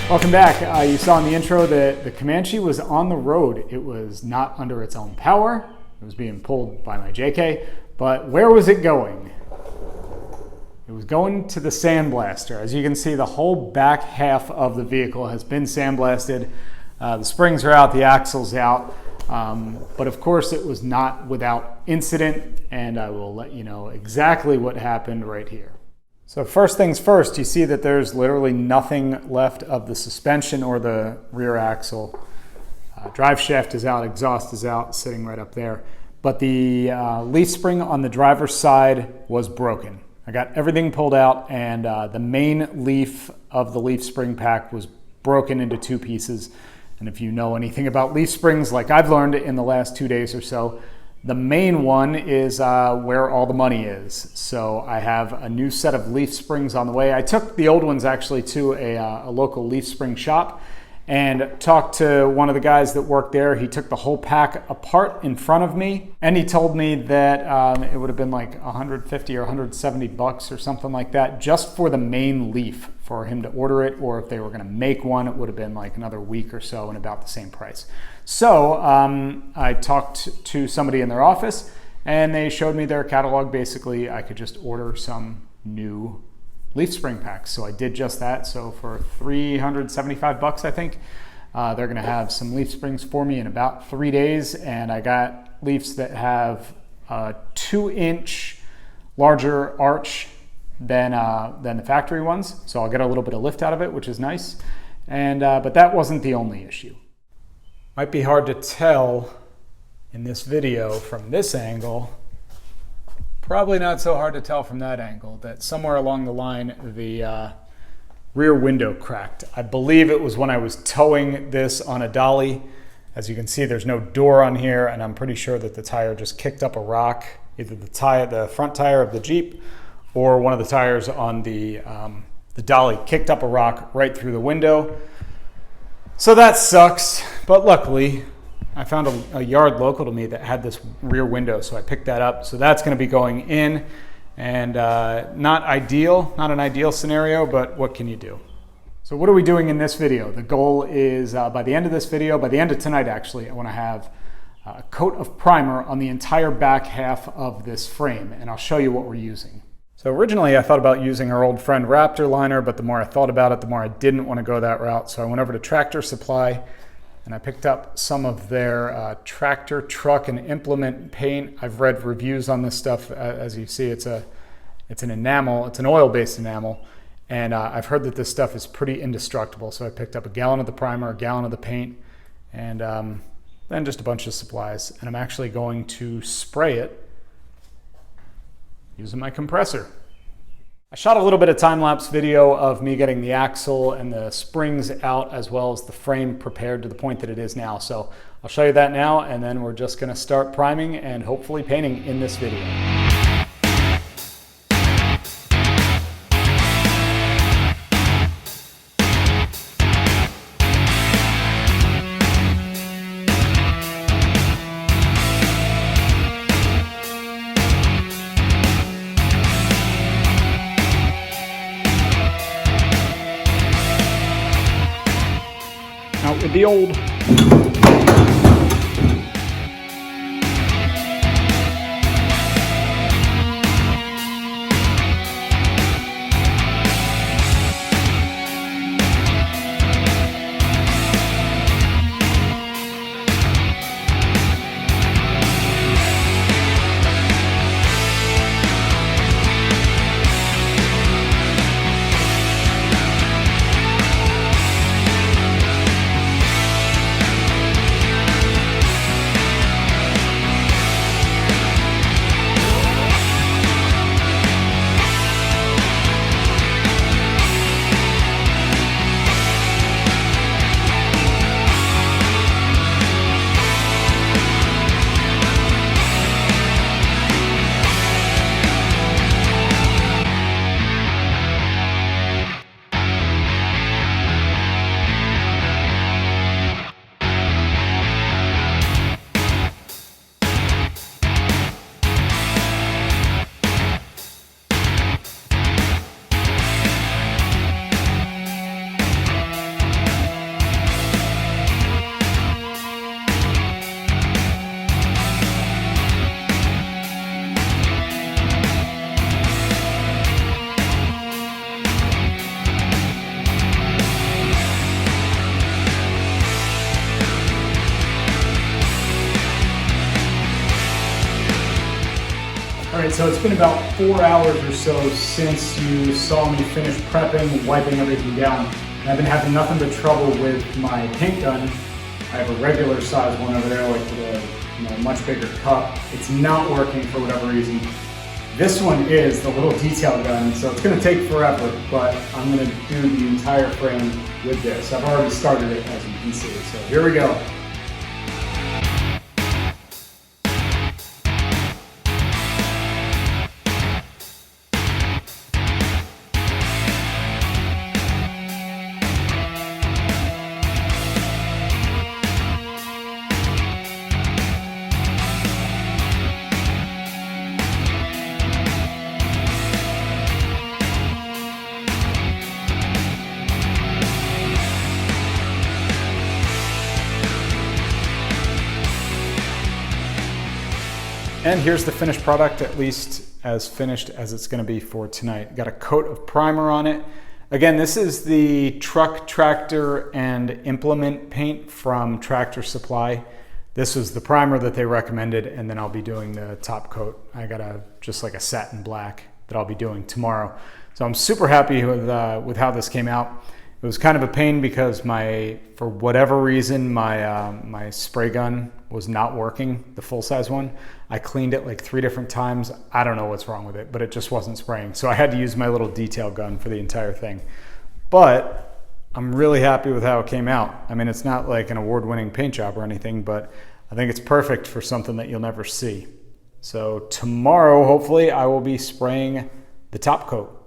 Welcome back. You saw in the intro that the Comanche was on the road. It was not under its own power. It was being pulled by my JK, but where was it going? It was going to the Sandblaster. As you can see, the whole back half of the vehicle has been sandblasted. The springs are out, the axle's out, but of course it was not without incident, and I will let you know exactly what happened right here. So first things first, you see that there's literally nothing left of the suspension or the rear axle. Drive shaft is out, exhaust is out, sitting right up there. But the leaf spring on the driver's side was broken. I got everything pulled out, and the main leaf of the leaf spring pack was broken into two pieces. And if you know anything about leaf springs, like I've learned in the last 2 days or so, the main one is where all the money is. So I have a new set of leaf springs on the way. I took the old ones actually to a local leaf spring shop and talked to one of the guys that worked there. He took the whole pack apart in front of me, and he told me that it would have been like 150 or 170 bucks or something like that just for the main leaf for him to order it, or if they were gonna make one, it would have been like another week or so and about the same price. So I talked to somebody in their office and they showed me their catalog. Basically, I could just order some new leaf spring packs. So I did just that. So for 375 bucks, I think, they're gonna have some leaf springs for me in about 3 days. And I got leaves that have a 2-inch larger arch than the factory ones. So I'll get a little bit of lift out of it, which is nice. And but that wasn't the only issue. Might be hard to tell in this video from this angle. Probably not so hard to tell from that angle, that somewhere along the line the rear window cracked. I believe it was when I was towing this on a dolly. As you can see, there's no door on here, and I'm pretty sure that the tire just kicked up a rock, either the front tire of the Jeep or one of the tires on the dolly kicked up a rock right through the window. So that sucks, but luckily I found a yard local to me that had this rear window, so I picked that up. So that's going to be going in, and not an ideal scenario, but what can you do? So what are we doing in this video? The goal is by the end of this video, by the end of tonight actually, I want to have a coat of primer on the entire back half of this frame, and I'll show you what we're using. So originally I thought about using our old friend Raptor liner, but the more I thought about it, the more I didn't want to go that route. So I went over to Tractor Supply and I picked up some of their tractor, truck, and implement paint. I've read reviews on this stuff. As you see, it's an enamel, it's an oil-based enamel, and I've heard that this stuff is pretty indestructible. So I picked up a gallon of the primer, a gallon of the paint, and then just a bunch of supplies. And I'm actually going to spray it using my compressor. I shot a little bit of time-lapse video of me getting the axle and the springs out, as well as the frame prepared to the point that it is now. So I'll show you that now, and then we're just gonna start priming and hopefully painting in this video. With the old So it's been about 4 hours or so since you saw me finish prepping, wiping everything down. And I've been having nothing but trouble with my paint gun. I have a regular size one over there, like with a much bigger cup. It's not working for whatever reason. This one is the little detail gun, so it's gonna take forever, but I'm gonna do the entire frame with this. I've already started it, as you can see, so here we go. And here's the finished product, at least as finished as it's going to be for tonight. Got a coat of primer on it. Again, this is the truck, tractor, and implement paint from Tractor Supply. This was the primer that they recommended, and then I'll be doing the top coat. I got just like a satin black that I'll be doing tomorrow. So I'm super happy with how this came out. It was kind of a pain because for whatever reason, my spray gun was not working, the full-size one. I cleaned it like 3 different times. I don't know what's wrong with it, but it just wasn't spraying. So I had to use my little detail gun for the entire thing. But I'm really happy with how it came out. I mean, it's not like an award-winning paint job or anything, but I think it's perfect for something that you'll never see. So tomorrow, hopefully, I will be spraying the top coat.